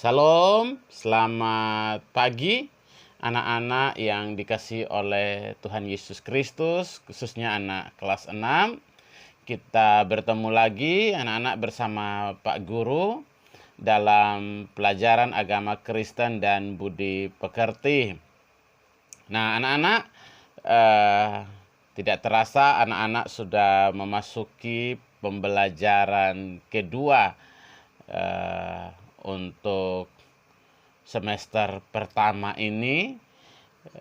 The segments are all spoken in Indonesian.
Shalom, selamat pagi anak-anak yang dikasihi oleh Tuhan Yesus Kristus, khususnya anak kelas 6. Kita bertemu lagi anak-anak bersama Pak Guru dalam pelajaran agama Kristen dan budi pekerti. Nah, anak-anak, tidak terasa anak-anak sudah memasuki pembelajaran kedua untuk semester pertama ini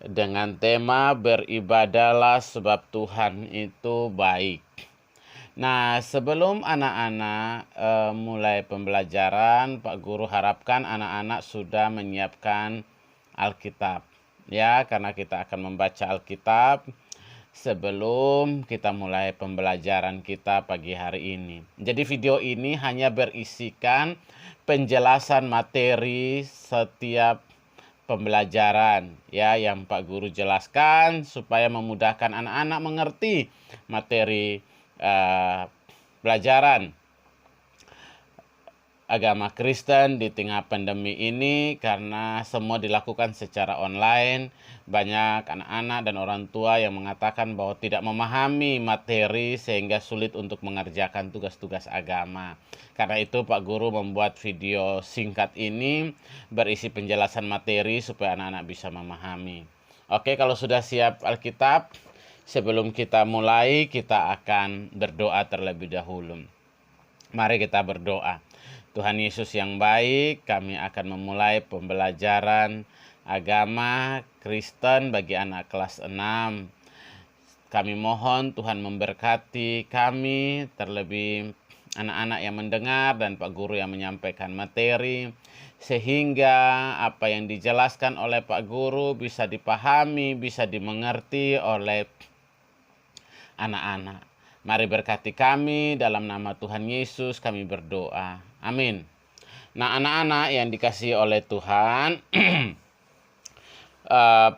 dengan tema beribadahlah sebab Tuhan itu baik. Nah, sebelum anak-anak mulai pembelajaran, Pak Guru harapkan anak-anak sudah menyiapkan Alkitab. Ya, karena kita akan membaca Alkitab sebelum kita mulai pembelajaran kita pagi hari ini. Jadi video ini hanya berisikan penjelasan materi setiap pembelajaran ya yang Pak Guru jelaskan supaya memudahkan anak-anak mengerti materi pelajaran agama Kristen di tengah pandemi ini, karena semua dilakukan secara online. Banyak anak-anak dan orang tua yang mengatakan bahwa tidak memahami materi sehingga sulit untuk mengerjakan tugas-tugas agama. Karena itu Pak Guru membuat video singkat ini berisi penjelasan materi supaya anak-anak bisa memahami. Oke, kalau sudah siap Alkitab, sebelum kita mulai kita akan berdoa terlebih dahulu. Mari kita berdoa. Tuhan Yesus yang baik, kami akan memulai pembelajaran agama Kristen bagi anak kelas 6. Kami mohon Tuhan memberkati kami, terlebih anak-anak yang mendengar dan Pak Guru yang menyampaikan materi, sehingga apa yang dijelaskan oleh Pak Guru bisa dipahami, bisa dimengerti oleh anak-anak. Mari berkati kami, dalam nama Tuhan Yesus kami berdoa. Amin. Nah, anak-anak yang dikasihi oleh Tuhan,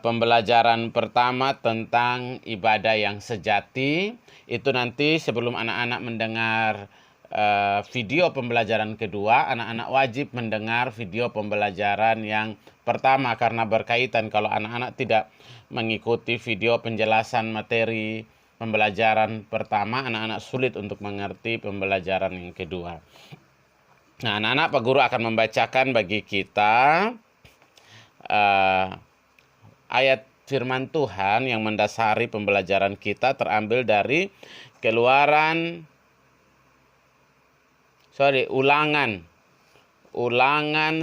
pembelajaran pertama tentang ibadah yang sejati, itu nanti sebelum anak-anak mendengar video pembelajaran kedua, anak-anak wajib mendengar video pembelajaran yang pertama, karena berkaitan. Kalau anak-anak tidak mengikuti video penjelasan materi pembelajaran pertama, anak-anak sulit untuk mengerti pembelajaran yang kedua. Nah, anak-anak, Pak Guru akan membacakan bagi kita ayat firman Tuhan yang mendasari pembelajaran kita, terambil dari Ulangan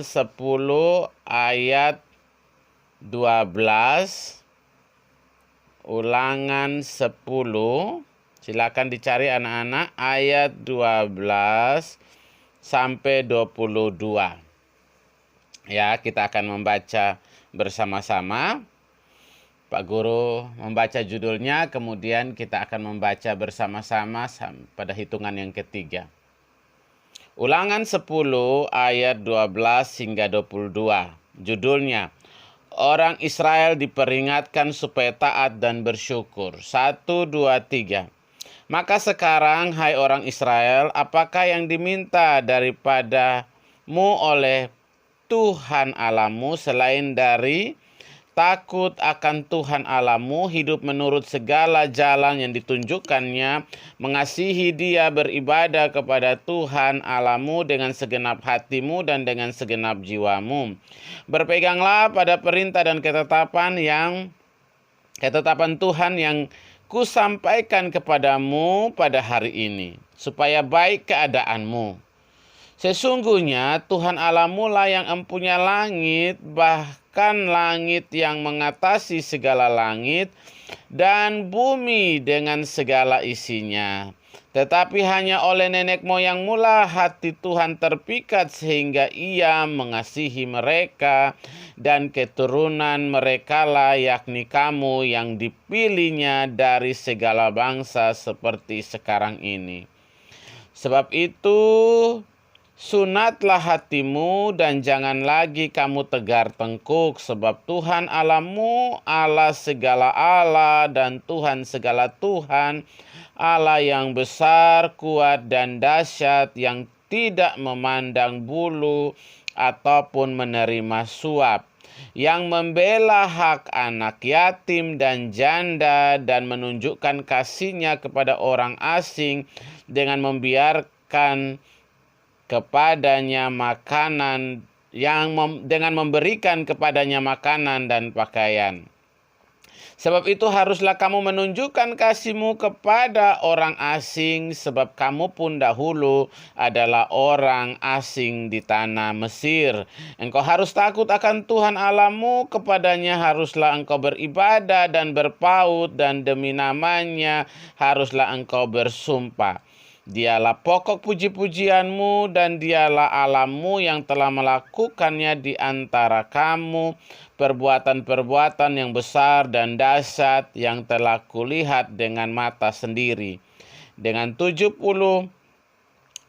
10 ayat 12. Ulangan 10, silakan dicari anak-anak, ayat 12 sampai 22. Ya, kita akan membaca bersama-sama. Pak Guru membaca judulnya, kemudian kita akan membaca bersama-sama pada hitungan yang ketiga. Ulangan 10 ayat 12 hingga 22. Judulnya, orang Israel diperingatkan supaya taat dan bersyukur. 1, 2, 3. Maka sekarang, hai orang Israel, apakah yang diminta daripadamu oleh Tuhan Allahmu selain dari takut akan Tuhan Allahmu, hidup menurut segala jalan yang ditunjukkannya, mengasihi Dia, beribadah kepada Tuhan Allahmu dengan segenap hatimu dan dengan segenap jiwamu. Berpeganglah pada perintah dan ketetapan Tuhan yang kusampaikan kepadamu pada hari ini, supaya baik keadaanmu. Sesungguhnya Tuhan Allahmu lah yang empunya langit, bahkan langit yang mengatasi segala langit, dan bumi dengan segala isinya. Tetapi hanya oleh nenek moyangmu lah hati Tuhan terpikat, sehingga Ia mengasihi mereka, dan keturunan mereka lah, yakni kamu yang dipilihnya dari segala bangsa seperti sekarang ini. Sebab itu, sunatlah hatimu dan jangan lagi kamu tegar tengkuk, sebab Tuhan Allahmu Allah segala Allah dan Tuhan segala Tuhan, Allah yang besar, kuat dan dahsyat, yang tidak memandang bulu ataupun menerima suap, yang membela hak anak yatim dan janda dan menunjukkan kasihnya kepada orang asing dengan membiarkan kepadanya makanan dengan memberikan kepadanya makanan dan pakaian. Sebab itu haruslah kamu menunjukkan kasihmu kepada orang asing, sebab kamu pun dahulu adalah orang asing di tanah Mesir. Engkau harus takut akan Tuhan Allahmu, kepadanya haruslah engkau beribadah dan berpaut, dan demi namanya haruslah engkau bersumpah. Dialah pokok puji-pujianmu dan dialah Allahmu yang telah melakukannya di antara kamu, perbuatan-perbuatan yang besar dan dahsyat yang telah kulihat dengan mata sendiri. Dengan 70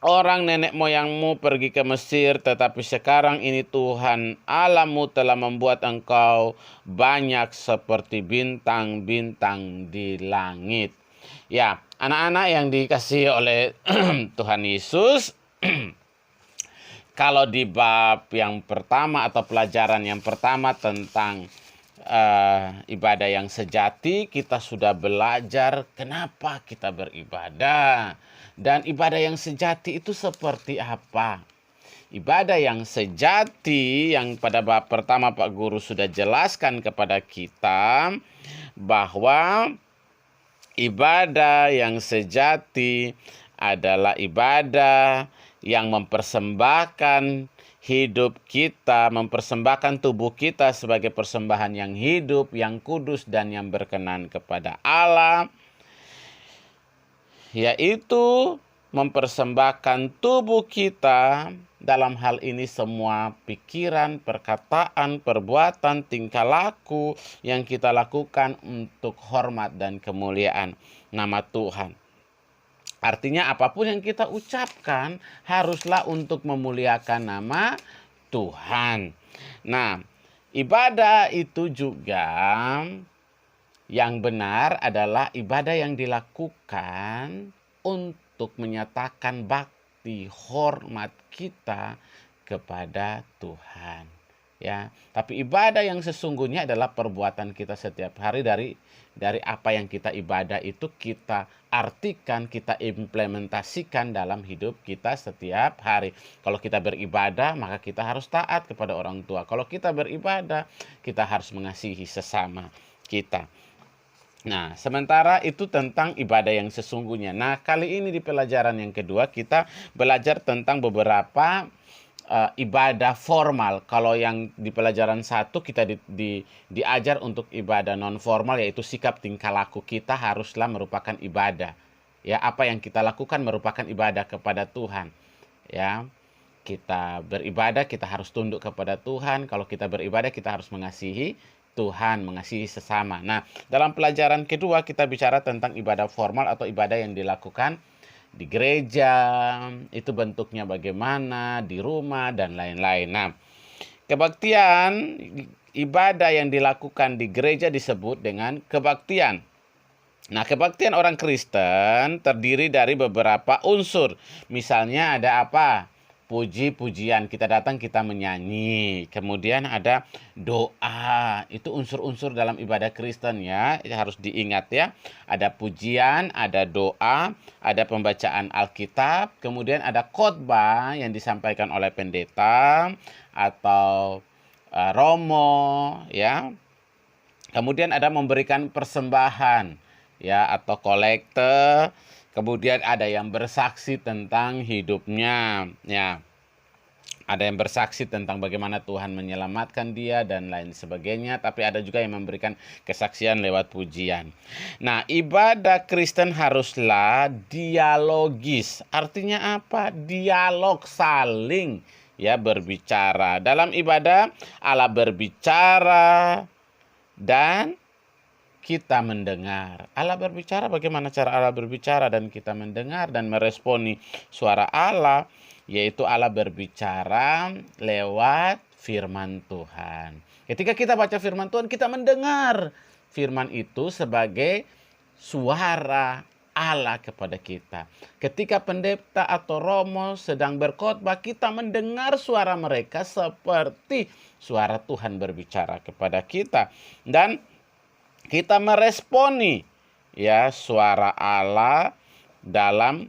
orang nenek moyangmu pergi ke Mesir, tetapi sekarang ini Tuhan Allahmu telah membuat engkau banyak seperti bintang-bintang di langit. Ya, anak-anak yang dikasihi oleh Tuhan Yesus, kalau di bab yang pertama atau pelajaran yang pertama tentang ibadah yang sejati, kita sudah belajar kenapa kita beribadah. Dan ibadah yang sejati itu seperti apa? Ibadah yang sejati yang pada bab pertama Pak Guru sudah jelaskan kepada kita bahwa ibadah yang sejati adalah ibadah yang mempersembahkan hidup kita, mempersembahkan tubuh kita sebagai persembahan yang hidup, yang kudus, dan yang berkenan kepada Allah, yaitu mempersembahkan tubuh kita, dalam hal ini semua pikiran, perkataan, perbuatan, tingkah laku yang kita lakukan untuk hormat dan kemuliaan nama Tuhan. Artinya apapun yang kita ucapkan haruslah untuk memuliakan nama Tuhan. Nah, ibadah itu juga yang benar adalah ibadah yang dilakukan untuk menyatakan bakti hormat kita kepada Tuhan. Ya, tapi ibadah yang sesungguhnya adalah perbuatan kita setiap hari, dari apa yang kita ibadah itu kita artikan, kita implementasikan dalam hidup kita setiap hari. Kalau kita beribadah, maka kita harus taat kepada orang tua. Kalau kita beribadah, kita harus mengasihi sesama kita. Nah, sementara itu tentang ibadah yang sesungguhnya. Nah, kali ini di pelajaran yang kedua kita belajar tentang beberapa ibadah formal. Kalau yang di pelajaran 1 kita diajar untuk ibadah non formal, yaitu sikap tingkah laku kita haruslah merupakan ibadah. Ya, apa yang kita lakukan merupakan ibadah kepada Tuhan. Ya, kita beribadah, kita harus tunduk kepada Tuhan. Kalau kita beribadah, kita harus mengasihi Tuhan, mengasihi sesama. Nah, dalam pelajaran kedua kita bicara tentang ibadah formal atau ibadah yang dilakukan di gereja, itu bentuknya bagaimana, di rumah, dan lain-lain. Nah, kebaktian, ibadah yang dilakukan di gereja disebut dengan kebaktian. Nah, kebaktian orang Kristen terdiri dari beberapa unsur. Misalnya ada apa? Puji-pujian, kita datang kita menyanyi. Kemudian ada doa, itu unsur-unsur dalam ibadah Kristen ya, harus diingat ya. Ada pujian, ada doa, ada pembacaan Alkitab, kemudian ada khotbah yang disampaikan oleh pendeta atau romo ya. Kemudian ada memberikan persembahan ya atau kolekte. Kemudian ada yang bersaksi tentang hidupnya, ya. Ada yang bersaksi tentang bagaimana Tuhan menyelamatkan dia dan lain sebagainya. Tapi ada juga yang memberikan kesaksian lewat pujian. Nah, ibadah Kristen haruslah dialogis. Artinya apa? Dialog, saling ya berbicara. Dalam ibadah Allah berbicara dan kita mendengar. Allah berbicara, bagaimana cara Allah berbicara dan kita mendengar dan meresponi suara Allah, yaitu Allah berbicara lewat firman Tuhan. Ketika kita baca firman Tuhan, kita mendengar firman itu sebagai suara Allah kepada kita. Ketika pendeta atau romo sedang berkhotbah, kita mendengar suara mereka seperti suara Tuhan berbicara kepada kita. Dan kita meresponi ya suara Allah dalam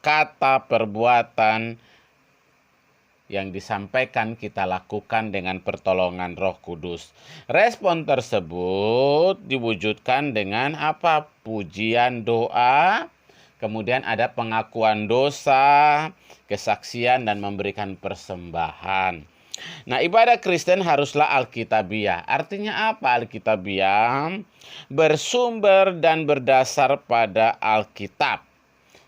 kata perbuatan yang disampaikan kita lakukan dengan pertolongan Roh Kudus. Respon tersebut diwujudkan dengan apa? Pujian, doa, kemudian ada pengakuan dosa, kesaksian, dan memberikan persembahan. Nah, ibadah Kristen haruslah alkitabiah. Artinya apa alkitabiah? Bersumber dan berdasar pada Alkitab.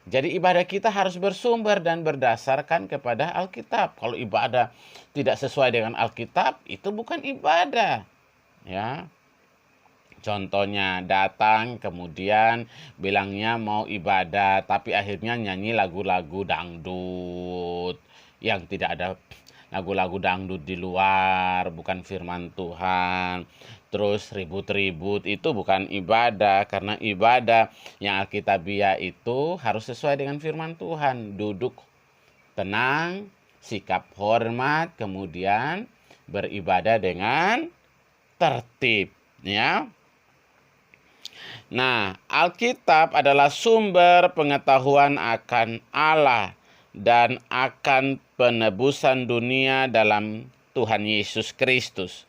Jadi ibadah kita harus bersumber dan berdasarkan kepada Alkitab. Kalau ibadah tidak sesuai dengan Alkitab, itu bukan ibadah. Ya. Contohnya datang kemudian bilangnya mau ibadah, tapi akhirnya nyanyi lagu-lagu dangdut yang tidak ada. Lagu-lagu dangdut di luar, bukan firman Tuhan. Terus ribut-ribut, itu bukan ibadah. Karena ibadah yang alkitabiah itu harus sesuai dengan firman Tuhan. Duduk tenang, sikap hormat, kemudian beribadah dengan tertib. Ya. Nah, Alkitab adalah sumber pengetahuan akan Allah dan akan penebusan dunia dalam Tuhan Yesus Kristus.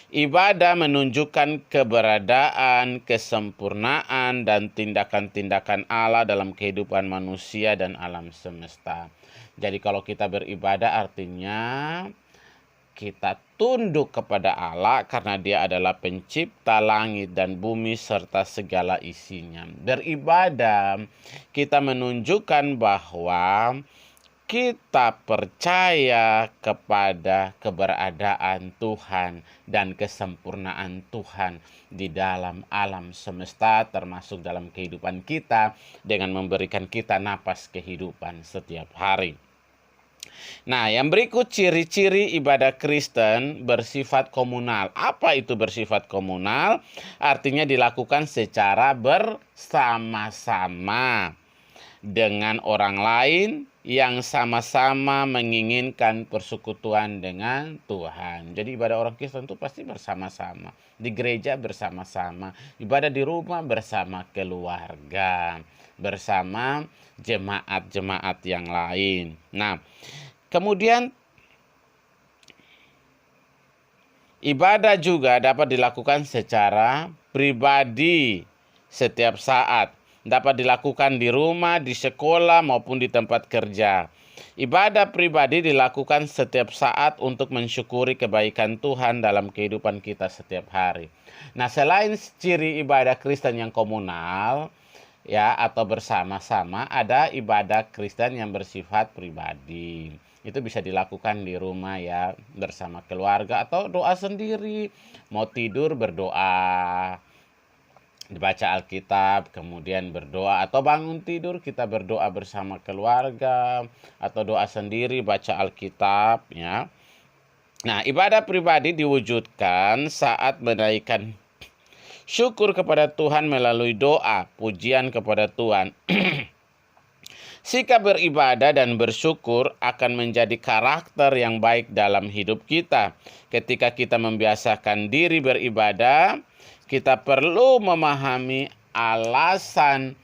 Ibadah menunjukkan keberadaan, kesempurnaan, dan tindakan-tindakan Allah dalam kehidupan manusia dan alam semesta. Jadi kalau kita beribadah artinya kita tunduk kepada Allah karena Dia adalah pencipta langit dan bumi serta segala isinya. Beribadah kita menunjukkan bahwa kita percaya kepada keberadaan Tuhan dan kesempurnaan Tuhan di dalam alam semesta, termasuk dalam kehidupan kita dengan memberikan kita napas kehidupan setiap hari. Nah, yang berikut ciri-ciri ibadah Kristen bersifat komunal. Apa itu bersifat komunal? Artinya dilakukan secara bersama-sama dengan orang lain yang sama-sama menginginkan persekutuan dengan Tuhan. Jadi ibadah orang Kristen itu pasti bersama-sama. Di gereja bersama-sama. Ibadah di rumah bersama keluarga. Bersama jemaat-jemaat yang lain. Nah, kemudian ibadah juga dapat dilakukan secara pribadi setiap saat. Dapat dilakukan di rumah, di sekolah, maupun di tempat kerja. Ibadah pribadi dilakukan setiap saat untuk mensyukuri kebaikan Tuhan dalam kehidupan kita setiap hari. Nah, selain ciri ibadah Kristen yang komunal, ya, atau bersama-sama, ada ibadah Kristen yang bersifat pribadi. Itu bisa dilakukan di rumah ya, bersama keluarga, atau doa sendiri. Mau tidur berdoa, dibaca Alkitab, kemudian berdoa, atau bangun tidur kita berdoa bersama keluarga, atau doa sendiri baca Alkitab ya. Nah, ibadah pribadi diwujudkan saat menaikkan syukur kepada Tuhan melalui doa, pujian kepada Tuhan. Sikap beribadah dan bersyukur akan menjadi karakter yang baik dalam hidup kita. Ketika kita membiasakan diri beribadah, kita perlu memahami alasan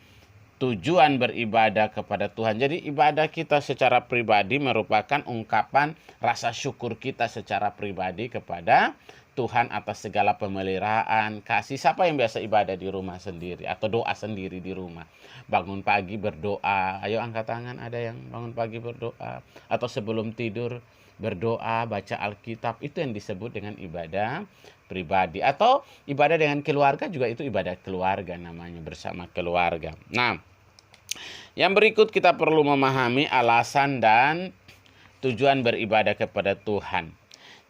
tujuan beribadah kepada Tuhan. Jadi ibadah kita secara pribadi merupakan ungkapan rasa syukur kita secara pribadi kepada Tuhan atas segala pemeliharaan, kasih. Siapa yang biasa ibadah di rumah sendiri atau doa sendiri di rumah? Bangun pagi berdoa. Ayo angkat tangan, ada yang bangun pagi berdoa. Atau sebelum tidur berdoa, baca Alkitab. Itu yang disebut dengan ibadah pribadi. Atau ibadah dengan keluarga juga itu ibadah keluarga namanya, bersama keluarga. Nah, yang berikut kita perlu memahami alasan dan tujuan beribadah kepada Tuhan.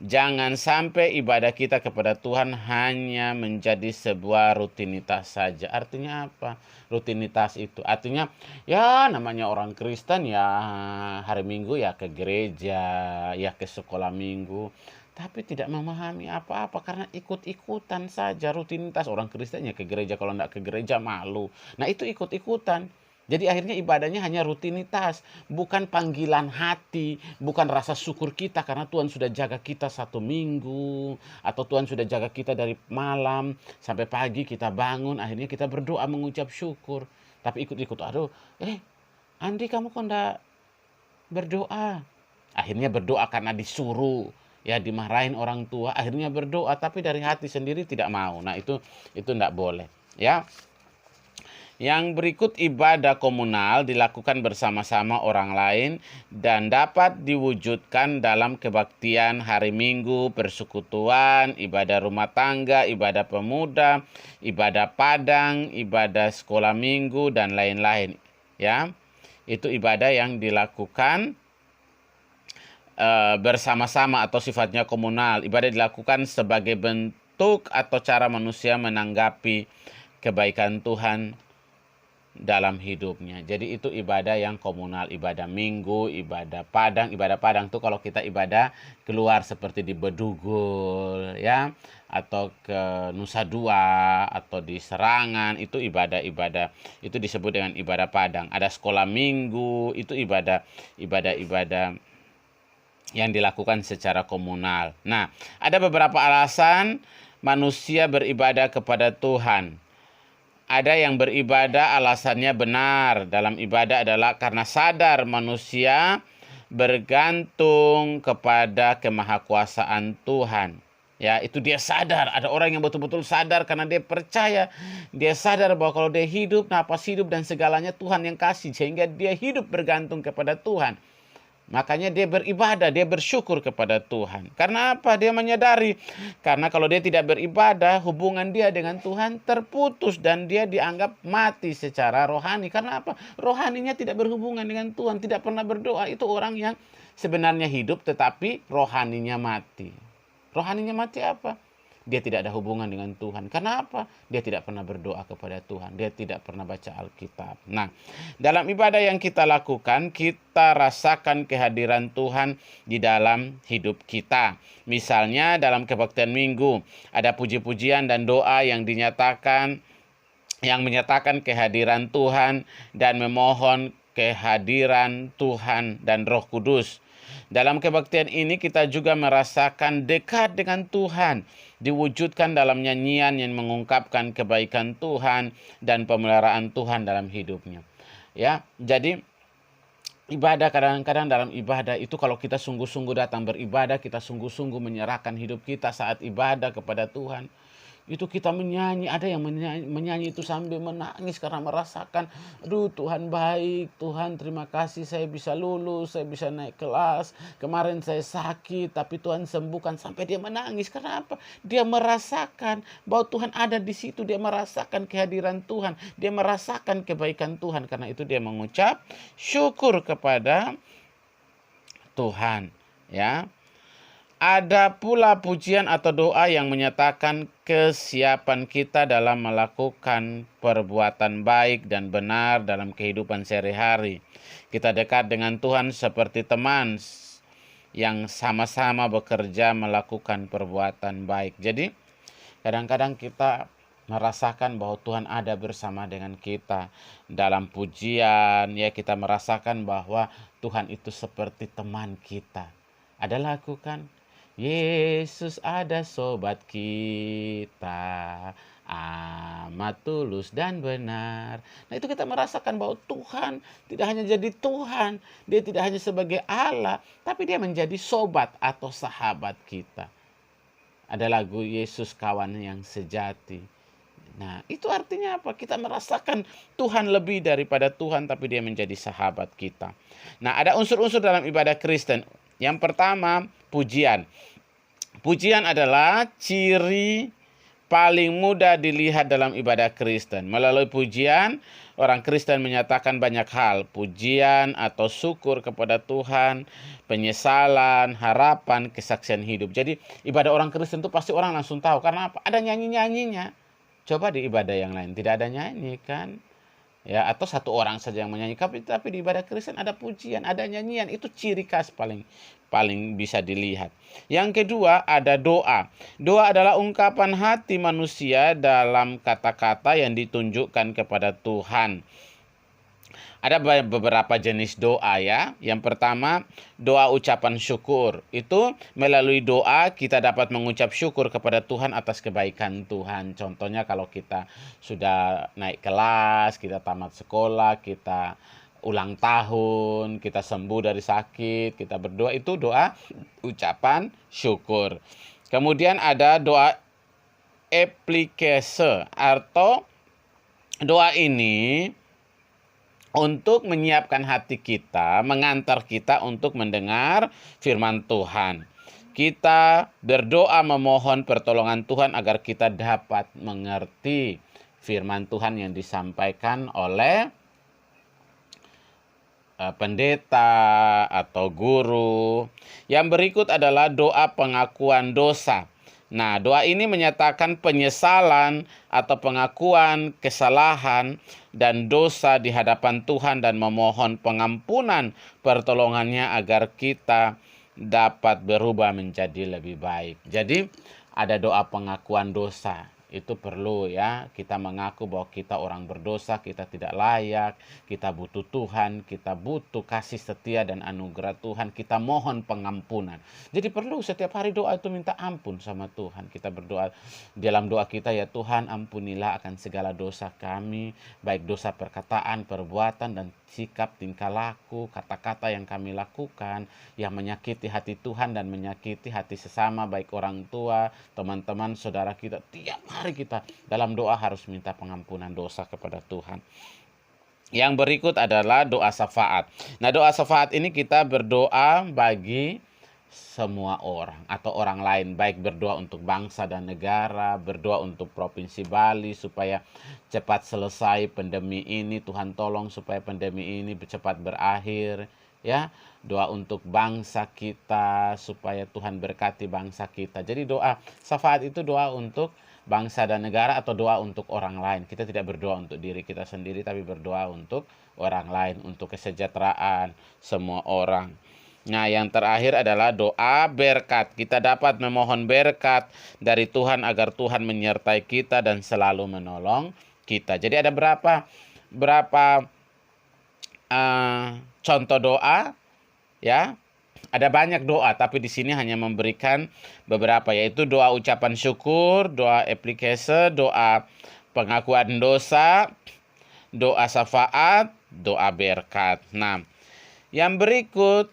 Jangan sampai ibadah kita kepada Tuhan hanya menjadi sebuah rutinitas saja. Artinya apa? Rutinitas itu artinya ya namanya orang Kristen ya hari Minggu ya ke gereja, ya ke sekolah minggu. Tapi tidak memahami apa-apa karena ikut-ikutan saja rutinitas. Orang Kristen ya ke gereja, kalau tidak ke gereja malu. Nah itu ikut-ikutan. Jadi akhirnya ibadahnya hanya rutinitas, bukan panggilan hati, bukan rasa syukur kita karena Tuhan sudah jaga kita 1 minggu, atau Tuhan sudah jaga kita dari malam sampai pagi kita bangun, akhirnya kita berdoa mengucap syukur. Tapi ikut-ikut, aduh, Andi kamu kok enggak berdoa? Akhirnya berdoa karena disuruh, ya dimarahin orang tua, akhirnya berdoa tapi dari hati sendiri tidak mau. Nah itu enggak boleh, ya. Yang berikut, ibadah komunal dilakukan bersama-sama orang lain dan dapat diwujudkan dalam kebaktian hari Minggu, persekutuan, ibadah rumah tangga, ibadah pemuda, ibadah padang, ibadah sekolah minggu, dan lain-lain. Ya, itu ibadah yang dilakukan bersama-sama atau sifatnya komunal. Ibadah dilakukan sebagai bentuk atau cara manusia menanggapi kebaikan Tuhan dalam hidupnya. Jadi itu ibadah yang komunal, ibadah minggu, ibadah padang. Ibadah padang tuh kalau kita ibadah keluar seperti di Bedugul ya, atau ke Nusa Dua, atau di Serangan, itu ibadah-ibadah itu disebut dengan ibadah padang. Ada sekolah minggu, itu ibadah yang dilakukan secara komunal. Nah, ada beberapa alasan manusia beribadah kepada Tuhan. Ada yang beribadah alasannya benar dalam ibadah adalah karena sadar manusia bergantung kepada kemahakuasaan Tuhan. Ya, itu dia sadar. Ada orang yang betul-betul sadar karena dia percaya. Dia sadar bahwa kalau dia hidup, napas hidup dan segalanya Tuhan yang kasih. Sehingga dia hidup bergantung kepada Tuhan. Makanya dia beribadah, dia bersyukur kepada Tuhan. Karena apa? Dia menyadari. Karena kalau dia tidak beribadah, hubungan dia dengan Tuhan terputus dan dia dianggap mati secara rohani. Karena apa? Rohaninya tidak berhubungan dengan Tuhan, tidak pernah berdoa. Itu orang yang sebenarnya hidup tetapi rohaninya mati. Rohaninya mati apa? Dia tidak ada hubungan dengan Tuhan. Kenapa? Dia tidak pernah berdoa kepada Tuhan. Dia tidak pernah baca Alkitab. Nah, dalam ibadah yang kita lakukan, kita rasakan kehadiran Tuhan di dalam hidup kita. Misalnya dalam kebaktian minggu, ada puji-pujian dan doa yang menyatakan kehadiran Tuhan dan memohon kehadiran Tuhan dan Roh Kudus. Dalam kebaktian ini kita juga merasakan dekat dengan Tuhan, diwujudkan dalam nyanyian yang mengungkapkan kebaikan Tuhan dan pemeliharaan Tuhan dalam hidupnya. Ya, jadi ibadah, kadang-kadang dalam ibadah itu kalau kita sungguh-sungguh datang beribadah, kita sungguh-sungguh menyerahkan hidup kita saat ibadah kepada Tuhan. Itu kita menyanyi, ada yang menyanyi itu sambil menangis karena merasakan, aduh Tuhan baik, Tuhan terima kasih saya bisa lulus, saya bisa naik kelas, kemarin saya sakit tapi Tuhan sembuhkan, sampai dia menangis. Karena apa? Dia merasakan bahwa Tuhan ada di situ, dia merasakan kehadiran Tuhan, dia merasakan kebaikan Tuhan, karena itu dia mengucap syukur kepada Tuhan, ya. Ada pula pujian atau doa yang menyatakan kesiapan kita dalam melakukan perbuatan baik dan benar dalam kehidupan sehari-hari. Kita dekat dengan Tuhan seperti teman yang sama-sama bekerja melakukan perbuatan baik. Jadi kadang-kadang kita merasakan bahwa Tuhan ada bersama dengan kita dalam pujian, ya, kita merasakan bahwa Tuhan itu seperti teman kita. Ada lagu kan? Yesus ada sobat kita, amat tulus dan benar. Nah itu kita merasakan bahwa Tuhan tidak hanya jadi Tuhan, dia tidak hanya sebagai Allah, tapi dia menjadi sobat atau sahabat kita. Ada lagu Yesus kawan yang sejati. Nah itu artinya apa? Kita merasakan Tuhan lebih daripada Tuhan, tapi dia menjadi sahabat kita. Nah ada unsur-unsur dalam ibadah Kristen. Yang pertama, pujian. Pujian adalah ciri paling mudah dilihat dalam ibadah Kristen. Melalui pujian, orang Kristen menyatakan banyak hal. Pujian atau syukur kepada Tuhan, penyesalan, harapan, kesaksian hidup. Jadi ibadah orang Kristen itu pasti orang langsung tahu. Karena apa? Ada nyanyi-nyanyinya. Coba di ibadah yang lain tidak ada nyanyi kan? Ya, atau satu orang saja yang menyanyi, tapi di ibadah Kristen ada pujian, ada nyanyian. Itu ciri khas paling bisa dilihat. Yang kedua ada doa. Doa adalah ungkapan hati manusia dalam kata-kata yang ditunjukkan kepada Tuhan. Ada beberapa jenis doa ya. Yang pertama, doa ucapan syukur. Itu melalui doa kita dapat mengucap syukur kepada Tuhan atas kebaikan Tuhan. Contohnya kalau kita sudah naik kelas, kita tamat sekolah, kita ulang tahun, kita sembuh dari sakit, kita berdoa, itu doa ucapan syukur. Kemudian ada doa eplikase atau doa ini untuk menyiapkan hati kita, mengantar kita untuk mendengar firman Tuhan. Kita berdoa memohon pertolongan Tuhan agar kita dapat mengerti firman Tuhan yang disampaikan oleh pendeta atau guru. Yang berikut adalah doa pengakuan dosa. Nah, doa ini menyatakan penyesalan atau pengakuan kesalahan dan dosa di hadapan Tuhan dan memohon pengampunan pertolongannya agar kita dapat berubah menjadi lebih baik. Jadi, ada doa pengakuan dosa. Itu perlu ya, kita mengaku bahwa kita orang berdosa, kita tidak layak, kita butuh Tuhan, kita butuh kasih setia dan anugerah Tuhan, kita mohon pengampunan. Jadi perlu setiap hari doa itu minta ampun sama Tuhan. Kita berdoa dalam doa kita, ya Tuhan ampunilah akan segala dosa kami, baik dosa perkataan, perbuatan, dan sikap, tingkah laku, kata-kata yang kami lakukan yang menyakiti hati Tuhan dan menyakiti hati sesama, baik orang tua, teman-teman, saudara kita. Tiap hari kita dalam doa harus minta pengampunan dosa kepada Tuhan. Yang berikut adalah doa syafaat. Nah, doa syafaat ini kita berdoa bagi semua orang atau orang lain, baik berdoa untuk bangsa dan negara, berdoa untuk Provinsi Bali supaya cepat selesai pandemi ini, Tuhan tolong supaya pandemi ini cepat berakhir, ya. Doa untuk bangsa kita supaya Tuhan berkati bangsa kita. Jadi doa syafaat itu doa untuk bangsa dan negara atau doa untuk orang lain. Kita tidak berdoa untuk diri kita sendiri, tapi berdoa untuk orang lain, untuk kesejahteraan semua orang. Nah, yang terakhir adalah doa berkat. Kita dapat memohon berkat dari Tuhan agar Tuhan menyertai kita dan selalu menolong kita. Jadi ada berapa contoh doa ya? Ada banyak doa, tapi di sini hanya memberikan beberapa, yaitu doa ucapan syukur, doa eplikase, doa pengakuan dosa, doa syafaat, doa berkat. Nah, yang berikut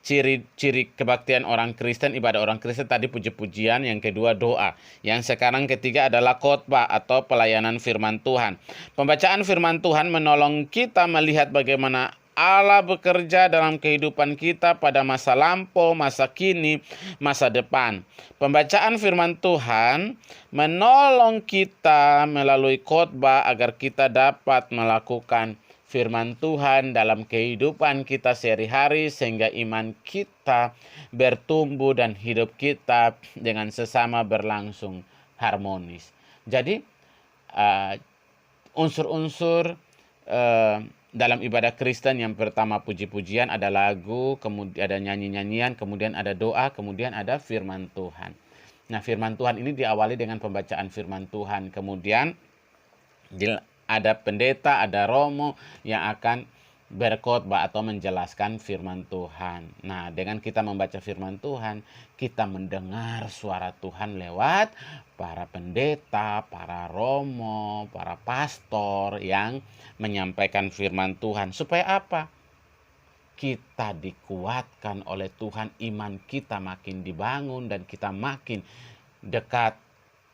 ciri-ciri kebaktian orang Kristen, ibadah orang Kristen tadi puji-pujian, yang kedua doa. Yang sekarang ketiga adalah khotbah atau pelayanan firman Tuhan. Pembacaan firman Tuhan menolong kita melihat bagaimana Allah bekerja dalam kehidupan kita pada masa lampau, masa kini, masa depan. Pembacaan firman Tuhan menolong kita melalui khotbah agar kita dapat melakukan firman Tuhan dalam kehidupan kita sehari-hari sehingga iman kita bertumbuh dan hidup kita dengan sesama berlangsung harmonis. Jadi unsur-unsur dalam ibadah Kristen, yang pertama puji-pujian, ada lagu, kemudian ada nyanyi-nyanyian, kemudian ada doa, kemudian ada firman Tuhan. Nah, firman Tuhan ini diawali dengan pembacaan firman Tuhan, kemudian ada pendeta, ada romo yang akan berkhotbah atau menjelaskan firman Tuhan. Nah, dengan kita membaca firman Tuhan, kita mendengar suara Tuhan lewat para pendeta, para romo, para pastor yang menyampaikan firman Tuhan. Supaya apa? Kita dikuatkan oleh Tuhan, iman kita makin dibangun dan kita makin dekat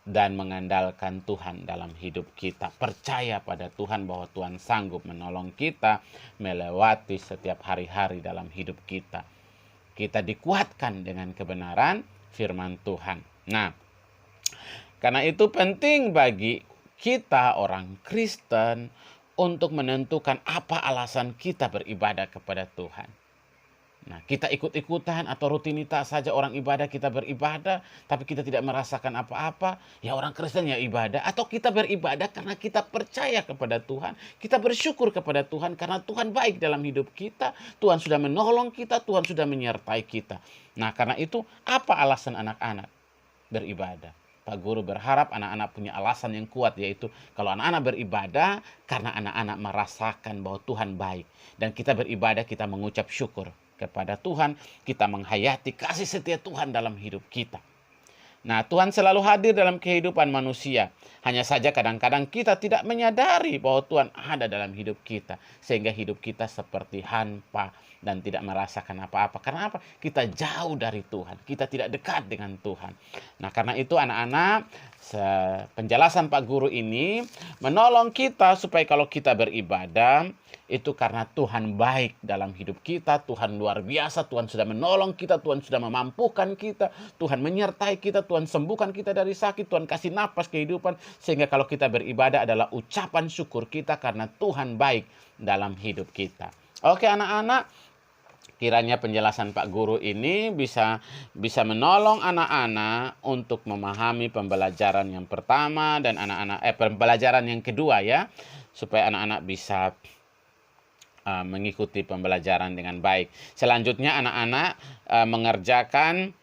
dan mengandalkan Tuhan dalam hidup kita. Percaya pada Tuhan bahwa Tuhan sanggup menolong kita melewati setiap hari-hari dalam hidup kita. Kita dikuatkan dengan kebenaran firman Tuhan. Nah, karena itu penting bagi kita orang Kristen untuk menentukan apa alasan kita beribadah kepada Tuhan. Nah, kita ikut-ikutan atau rutinitas saja orang ibadah, kita beribadah, tapi kita tidak merasakan apa-apa, ya orang Kristen ya ibadah. Atau kita beribadah karena kita percaya kepada Tuhan, kita bersyukur kepada Tuhan karena Tuhan baik dalam hidup kita, Tuhan sudah menolong kita, Tuhan sudah menyertai kita. Nah, karena itu apa alasan anak-anak beribadah? Pak Guru berharap anak-anak punya alasan yang kuat, yaitu kalau anak-anak beribadah karena anak-anak merasakan bahwa Tuhan baik. Dan kita beribadah, kita mengucap syukur kepada Tuhan, kita menghayati kasih setia Tuhan dalam hidup kita. Nah, Tuhan selalu hadir dalam kehidupan manusia. Hanya saja kadang-kadang kita tidak menyadari bahwa Tuhan ada dalam hidup kita. Sehingga hidup kita seperti hampa dan tidak merasakan apa-apa. Karena apa? Kita jauh dari Tuhan. Kita tidak dekat dengan Tuhan. Nah, karena itu anak-anak, penjelasan Pak Guru ini menolong kita supaya kalau kita beribadah, itu karena Tuhan baik dalam hidup kita, Tuhan luar biasa, Tuhan sudah menolong kita, Tuhan sudah memampukan kita, Tuhan menyertai kita, Tuhan sembuhkan kita dari sakit, Tuhan kasih napas kehidupan, sehingga kalau kita beribadah adalah ucapan syukur kita karena Tuhan baik dalam hidup kita. Oke anak-anak, kiranya penjelasan Pak Guru ini bisa menolong anak-anak untuk memahami pembelajaran yang pertama dan pembelajaran yang kedua ya, supaya anak-anak bisa mengikuti pembelajaran dengan baik. Selanjutnya anak-anak mengerjakan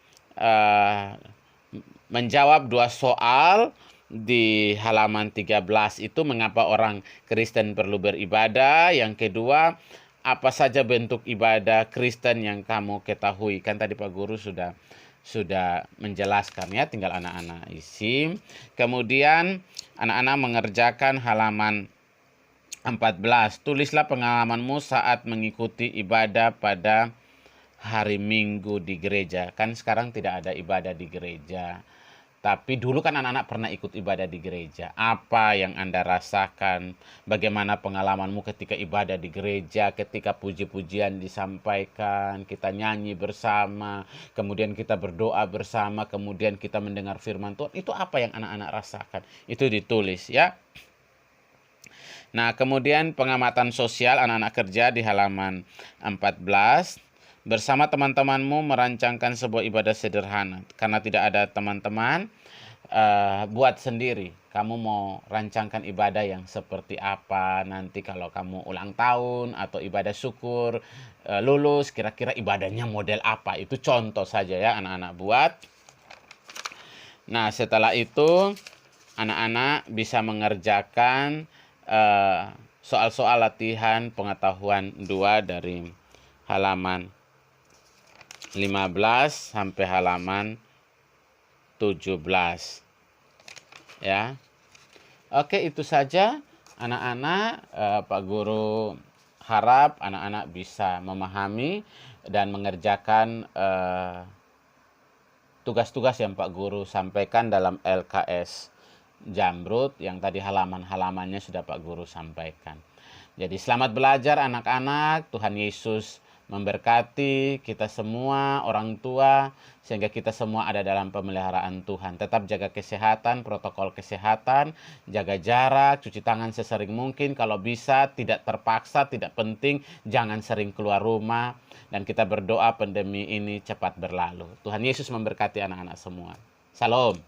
menjawab 2 soal di halaman 13 itu, mengapa orang Kristen perlu beribadah. Yang kedua, apa saja bentuk ibadah Kristen yang kamu ketahui. Kan tadi Pak Guru sudah menjelaskan ya, tinggal anak-anak isi. Kemudian anak-anak mengerjakan halaman 14. Tulislah pengalamanmu saat mengikuti ibadah pada hari Minggu di gereja. Kan sekarang tidak ada ibadah di gereja. Tapi dulu kan anak-anak pernah ikut ibadah di gereja. Apa yang Anda rasakan? Bagaimana pengalamanmu ketika ibadah di gereja, ketika puji-pujian disampaikan, kita nyanyi bersama, kemudian kita berdoa bersama, kemudian kita mendengar firman Tuhan. Itu apa yang anak-anak rasakan? Itu ditulis ya. Nah, kemudian pengamatan sosial anak-anak kerja di halaman 14. Bersama teman-temanmu merancangkan sebuah ibadah sederhana. Karena tidak ada teman-teman, buat sendiri. Kamu mau rancangkan ibadah yang seperti apa nanti kalau kamu ulang tahun atau ibadah syukur, lulus, kira-kira ibadahnya model apa. Itu contoh saja ya anak-anak buat. Nah, setelah itu anak-anak bisa mengerjakan soal-soal latihan pengetahuan 2 dari halaman 15 sampai halaman 17 ya. Oke, itu saja anak-anak. Pak Guru harap anak-anak bisa memahami dan mengerjakan tugas-tugas yang Pak Guru sampaikan dalam LKS Jamrut yang tadi halaman-halamannya sudah Pak Guru sampaikan. Jadi selamat belajar anak-anak. Tuhan Yesus memberkati kita semua, orang tua, sehingga kita semua ada dalam pemeliharaan Tuhan. Tetap jaga kesehatan, protokol kesehatan, jaga jarak, cuci tangan sesering mungkin. Kalau bisa, tidak terpaksa, tidak penting, jangan sering keluar rumah. Dan kita berdoa pandemi ini cepat berlalu. Tuhan Yesus memberkati anak-anak semua. Salam.